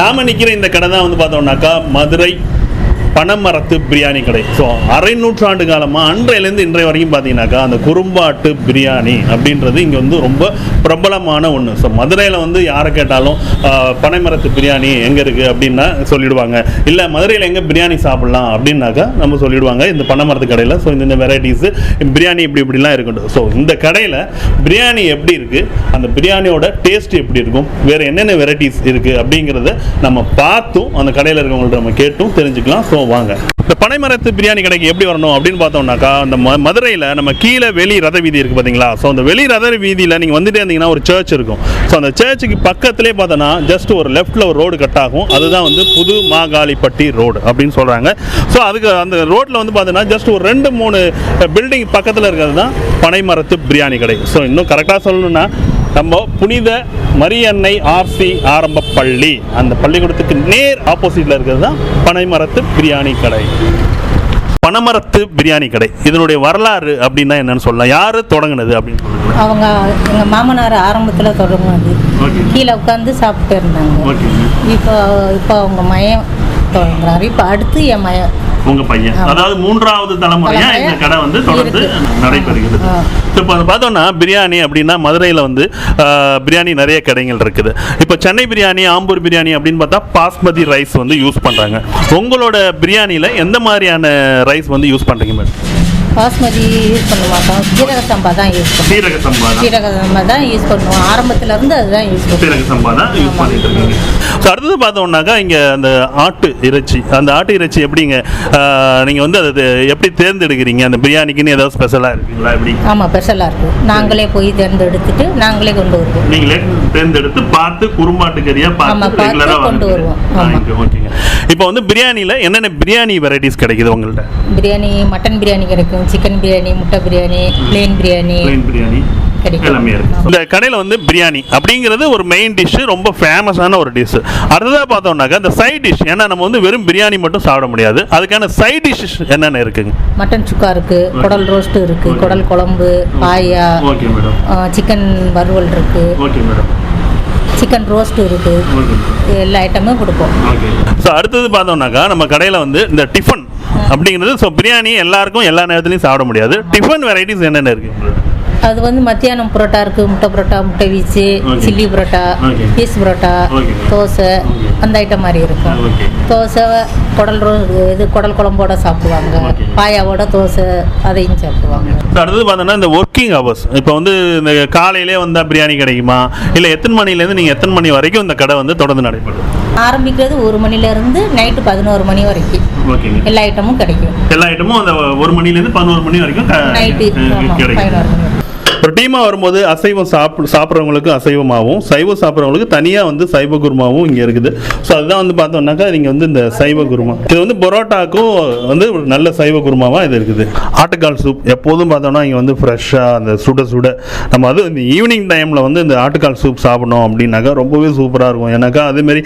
நாம நிற்கிற இந்த கடை தான் வந்து பார்த்தோம்னாக்கா மதுரை பனமரத்து பிரியாணி கடை. ஸோ அரை நூற்றாண்டு காலமாக அன்றையிலேருந்து இன்றைய வரைக்கும் பார்த்தீங்கன்னாக்கா அந்த குறும்பாட்டு பிரியாணி அப்படின்றது இங்கே வந்து ரொம்ப பிரபலமான ஒன்று. ஸோ மதுரையில் வந்து யாரை கேட்டாலும் பனைமரத்து பிரியாணி எங்கே இருக்குது அப்படின்னா சொல்லிடுவாங்க. இல்லை மதுரையில் எங்கே பிரியாணி சாப்பிட்லாம் அப்படின்னாக்கா நம்ம சொல்லிடுவாங்க இந்த பனைமரத்து கடையில். ஸோ இந்த வெரைட்டிஸு பிரியாணி இப்படிலாம் இருக்கட்டும். ஸோ இந்த கடையில் பிரியாணி எப்படி இருக்குது, அந்த பிரியாணியோட டேஸ்ட் எப்படி இருக்கும், வேறு என்னென்ன வெரைட்டிஸ் இருக்குது அப்படிங்கிறத நம்ம பார்த்தும் அந்த கடையில் இருக்கவங்கள்ட்ட நம்ம கேட்டும் தெரிஞ்சுக்கலாம். ஸோ வாங்க இந்த பனைமரத்து பிரியாணி கடைக்கு எப்படி வரணும் அப்படின்னு பார்த்தோம்னாக்கா அந்த மதுரையில் நம்ம கீழே வெளி ரத வீதி இருக்குது பார்த்தீங்களா. ஸோ அந்த வெளி ரத வீதியில் நீங்கள் வந்துட்டே இருந்தீங்கன்னா ஒரு சர்ச் இருக்கும். ஸோ அந்த சர்ச்சுக்கு பக்கத்துலேயே பார்த்தோன்னா ஜஸ்ட் ஒரு லெஃப்ட்டில் ஒரு ரோடு கட் ஆகும். அதுதான் வந்து புது மாகாளிப்பட்டி ரோடு அப்படின்னு சொல்கிறாங்க. ஸோ அதுக்கு அந்த ரோட்டில் வந்து பார்த்தோன்னா ஜஸ்ட் ஒரு 2-3 பில்டிங் பக்கத்தில் இருக்கிறது தான் பனைமரத்து பிரியாணி கடை. ஸோ இன்னும் கரெக்டாக சொல்லணும்னா நம்ம புனித மரியன்னை ஆர்சி ஆரம்ப பள்ளி, அந்த பள்ளிக்கூடத்துக்கு நேர் ஆப்போசிட்டில் இருக்கிறது தான் பனைமரத்து பிரியாணி கடை. பனமரத்து பிரியாணி கடை இதனுடைய வரலாறு அப்படின்னா என்னன்னு சொல்லலாம். யார் தொடங்கினது அப்படின்னு சொல்லுங்க. அவங்க எங்கள் மாமனார் ஆரம்பத்தில் தொடங்கினது. கீழே உட்காந்து சாப்பிட்டு இருந்தாங்க. இப்போ அவங்க மயம் தொடங்குறாரு. இப்போ அடுத்து என் மயம் உங்க பையன், அதாவது 3வது தலைமுறையா இந்த கடை வந்து தொடர்ந்து நடைபெறுகிறது. இப்போ பார்த்தோம்னா பிரியாணி அப்படின்னா மதுரையில் வந்து பிரியாணி நிறைய கடைகள் இருக்குது. இப்போ சென்னை பிரியாணி, ஆம்பூர் பிரியாணி அப்படின்னு பார்த்தா பாஸ்மதி ரைஸ் வந்து யூஸ் பண்ணுறாங்க. உங்களோட பிரியாணியில் எந்த மாதிரியான ரைஸ் வந்து யூஸ் பண்ணுறீங்க மேடம்? பாஸ்மதி யூஸ் பண்ண மாட்டோம். சீரக சம்பா தான் யூஸ் பண்ணுவோம். சீரக சம்பா தான் யூஸ் பண்ணுவோம். ஆரம்பத்திலேருந்து அதுதான் யூஸ் பண்ணுவோம். சீரக சம்பா தான் யூஸ் பண்ணிட்டு இருக்கீங்க. ஸோ அடுத்தது பார்த்தோம்னாக்கா இங்கே அந்த ஆட்டு இறைச்சி, அந்த ஆட்டு இறைச்சி எப்படிங்க நீங்கள் வந்து அது எப்படி தேர்ந்தெடுக்கிறீங்க? அந்த பிரியாணிக்குன்னு ஏதாவது ஸ்பெஷலாக இருக்குங்களா? எப்படி? ஆமாம், ஸ்பெஷலாக இருக்குது. நாங்களே போய் தேர்ந்தெடுத்துட்டு நாங்களே கொண்டு வருவோம். நீங்களே தேர்ந்தெடுத்து பார்த்து குறும்பாட்டு கறியாக பார்த்து ரெகுலராக கொண்டு வருவோம். ஓகேங்க. இப்போ வந்து பிரியாணியில் என்னென்ன பிரியாணி வெரைட்டிஸ் கிடைக்குது உங்கள்கிட்ட? பிரியாணி, மட்டன் பிரியாணி கிடைக்கும், சிக்கன் பிரியாணி, முட்டை பிரியாணி, பிளேன் பிரியாணி எல்லாமே இருக்கு. இந்த கடையில் வந்து பிரியாணி அப்படிங்கிறது ஒரு மெயின் டிஷ், ரொம்ப ஃபேமஸான ஒரு டிஷ். அடுத்ததாக பார்த்தோம்னாக்கா இந்த சைட் டிஷ், ஏன்னா நம்ம வந்து வெறும் பிரியாணி மட்டும் சாப்பிட முடியாது, அதுக்கான சைட் டிஷ் என்னென்ன இருக்குங்க? மட்டன் சுக்கா இருக்கு, குடல் ரோஸ்ட் இருக்கு, குடல் குழம்பு, பாயா, சிக்கன் வறுவல் இருக்கு, சிக்கன் ரோஸ்ட் இருக்கு, எல்லா ஐட்டமும் கொடுப்போம். ஸோ அடுத்தது பார்த்தோம்னாக்கா நம்ம கடையில் வந்து இந்த டிஃபன் அப்படிங்கிறது, ஸோ பிரியாணி எல்லாருக்கும் எல்லா நேரத்துலையும் சாப்பிட முடியாது. டிஃபன் வெரைட்டிஸ் என்னென்ன இருக்குது? அது வந்து மத்தியானம் புரோட்டா இருக்குது, முட்டை புரோட்டா, முட்டை வீச்சு, சில்லி புரோட்டா, பீஸ் புரோட்டா, தோசை, அந்த ஐட்டம் மாதிரி இருக்கும். தோசை குடல் குடல் குழம்போட சாப்பிடுவாங்க, பாயாவோட தோசை அதையும் சாப்பிடுவாங்க. அடுத்தது பார்த்தோன்னா இந்த ஒர்க்கிங் ஹவர்ஸ், இப்போ வந்து இந்த காலையிலே வந்தால் பிரியாணி கிடைக்குமா, இல்லை எத்தனை மணிலேருந்து நீங்கள் எத்தனை மணி வரைக்கும் இந்த கடை வந்து தொடர்ந்து நடைபெறும்? ஆரம்பிக்கிறது 1 மணிலேருந்து நைட்டு 11 மணி வரைக்கும் எல்லா ஐட்டமும் கிடைக்கும். எல்லா ஐட்டமும் அந்த 1 மணிலேருந்து 11 மணி வரைக்கும் நைட்டு கிடைக்கும். ஒரு டீமாக வரும்போது அசைவம் சாப்பிட்றவங்களுக்கு அசைவமாகவும், சைவம் சாப்பிட்றவங்களுக்கு தனியாக வந்து சைவ குருமாவும் இங்கே இருக்குது. ஸோ அதுதான் வந்து பார்த்தோம்னாக்கா நீங்கள் வந்து இந்த சைவ குருமா, இது வந்து பரோட்டாக்கும் வந்து ஒரு நல்ல சைவ குருமாவாக இது இருக்குது. ஆட்டுக்கால் சூப் எப்போதும் பார்த்தோம்னா இங்கே வந்து ஃப்ரெஷ்ஷாக அந்த சுட சுட நம்ம அது இந்த ஈவினிங் டைமில் வந்து இந்த ஆட்டுக்கால் சூப் சாப்பிடணும் அப்படின்னாக்கா ரொம்பவே சூப்பராக இருக்கும். ஏன்னாக்கா அதேமாரி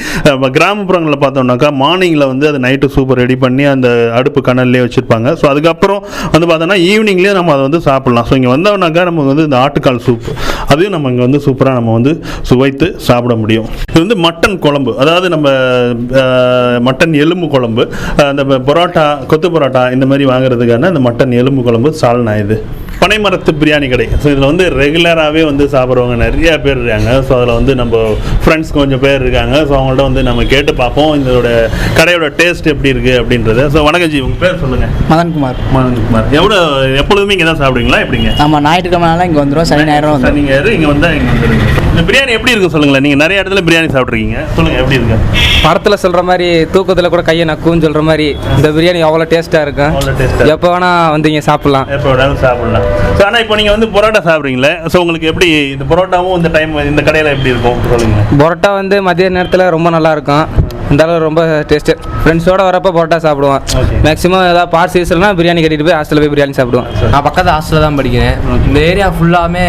கிராமப்புறங்களில் பார்த்தோம்னாக்கா மார்னிங்கில் வந்து அது நைட்டு சூப்பர் ரெடி பண்ணி அந்த அடுப்பு கனல்லே வச்சுருப்பாங்க. ஸோ அதுக்கப்புறம் வந்து பார்த்தோன்னா ஈவினிங்லேயே நம்ம அதை வந்து சாப்பிட்லாம். ஸோ இங்கே வந்தோம்னாக்கா நம்ம வந்து இந்த ஆட்டுக்கால் சூப் அதையும் நம்ம இங்கே வந்து சூப்பராக நம்ம வந்து சுவைத்து சாப்பிட முடியும். இது வந்து மட்டன் குழம்பு, அதாவது நம்ம மட்டன் எலும்பு குழம்பு, அந்த பரோட்டா, கொத்து பரோட்டா இந்த மாதிரி வாங்குறதுக்கான அந்த மட்டன் எலும்பு குழம்பு சால்னா. இது பனைமரத்து பிரியாணி கடை. ஸோ இதில் வந்து ரெகுலராகவே வந்து சாப்பிட்றவங்க நிறையா பேர் இருக்காங்க. ஸோ அதில் வந்து நம்ம ஃப்ரெண்ட்ஸ் கொஞ்சம் பேர் இருக்காங்க. ஸோ அவங்கள்ட்ட வந்து நம்ம கேட்டு பார்ப்போம் இதோட கடையோட டேஸ்ட் எப்படி இருக்குது அப்படின்றது. ஸோ வணக்கம் ஜி, உங்கள் பேர் சொல்லுங்கள். மதன்குமார். எப்பொழுதுமே இங்கே தான் சாப்பிடுவீங்களா எப்படிங்க? ஆமாம், ஞாயிற்றுக்கிழமை இங்கே வந்துடும், சனி ஞாயிறு நீங்கள் இங்கே வந்தால் இங்கே வந்துடுங்க. இந்த பிரியாணி எப்படி இருக்குது சொல்லுங்களேன். நீங்கள் நிறைய இடத்துல பிரியாணி சாப்பிட்ருக்கீங்க, சொல்லுங்கள் எப்படி இருக்கு? படத்தில் சொல்கிற மாதிரி தூக்கத்தில் கூட கையை நக்குன்னு சொல்கிற மாதிரி இந்த பிரியாணி அவ்வளோ டேஸ்ட்டாக இருக்கும். எப்போ வேணால் வந்து இங்கே சாப்பிட்லாம், எப்போ வேணாலும் சாப்பிட்லாம். ஸோ ஆனால் இப்போ நீங்கள் வந்து பரோட்டா சாப்பிட்றீங்களே, ஸோ உங்களுக்கு எப்படி இந்த பரோட்டாவும் இந்த டைம் இந்த கடையில் எப்படி இருக்கும் சொல்லுங்கள்? பரோட்டா வந்து மதிய நேரத்தில் ரொம்ப நல்லாயிருக்கும். இந்த அளவு ரொம்ப டேஸ்ட்டு. ஃப்ரெண்ட்ஸோடு வரப்போ பரோட்டா சாப்பிடுவோம். மேக்ஸிமம் ஏதாவது பார்ட் சீசன்லாம் பிரியாணி கட்டிட்டு போய் ஹாஸ்டலில் போய் பிரியாணி சாப்பிடுவோம். நான் பக்கத்து ஹாஸ்டலில் தான் படிக்கிறேன். இந்த ஏரியா ஃபுல்லாமே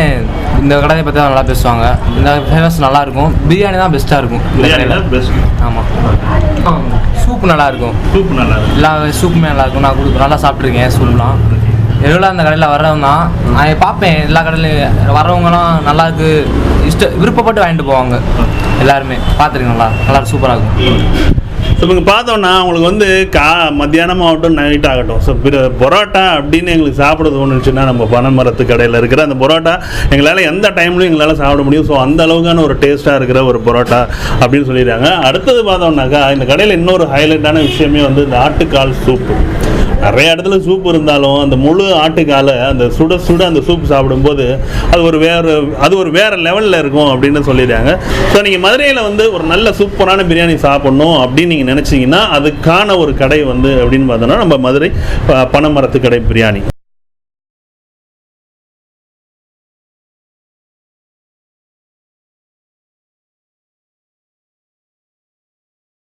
இந்த கடையை பற்றி தான் நல்லா பேசுவாங்க. இந்த ஃபேமஸ் நல்லாயிருக்கும். பிரியாணி தான் பெஸ்ட்டாக இருக்கும் இந்த கடையில். பெஸ்ட். ஆமாம், சூப் நல்லாயிருக்கும். சூப் நல்லா இருக்கும். எல்லா சூப்புமே நல்லாயிருக்கும். நான் நல்லா சாப்பிட்ருக்கேன் சூப்லாம். ரெகுலராக அந்த கடையில் வர்றவங்க தான். நான் பார்ப்பேன் எல்லா கடையிலையும் வர்றவங்கலாம் நல்லா இருக்கு விருப்பப்பட்டு வாங்கிட்டு போவாங்க. எல்லாருமே பார்த்துருக்கீங்களா, நல்லா சூப்பராக இருக்கும். ஸோ இங்கே பார்த்தோன்னா உங்களுக்கு வந்து மத்தியானம் ஆகட்டும் நைட் ஆகட்டும், ஸோ பரோட்டா அப்படின்னு எங்களுக்கு சாப்பிட தோணுச்சுன்னா நம்ம பனைமரத்து கடையில் இருக்கிற அந்த பரோட்டா எங்களால் எந்த டைம்லையும் எங்களால் சாப்பிட முடியும். ஸோ அந்த அளவுக்கான ஒரு டேஸ்ட்டாக இருக்கிற ஒரு பரோட்டா அப்படின்னு சொல்லிடுறாங்க. அடுத்தது பார்த்தோம்னாக்கா இந்த கடையில் இன்னொரு ஹைலைட்டான விஷயமே வந்து இந்த ஆட்டுக்கால் சூப்பு. நிறைய இடத்துல சூப் இருந்தாலும் அந்த முழு ஆட்டுக்காலை அந்த சுட சுட அந்த சூப் சாப்பிடும்போது அது ஒரு வேறு லெவலில் இருக்கும் அப்படின்னு சொல்லிடுறாங்க. ஸோ நீங்கள் மதுரையில் வந்து ஒரு நல்ல சூப்பரான பிரியாணி சாப்பிட்ணும் அப்படின்னு நீங்கள் நினச்சிங்கன்னா அதுக்கான ஒரு கடை வந்து அப்படின்னு பார்த்தோன்னா நம்ம மதுரை பனைமரத்து கடை பிரியாணி.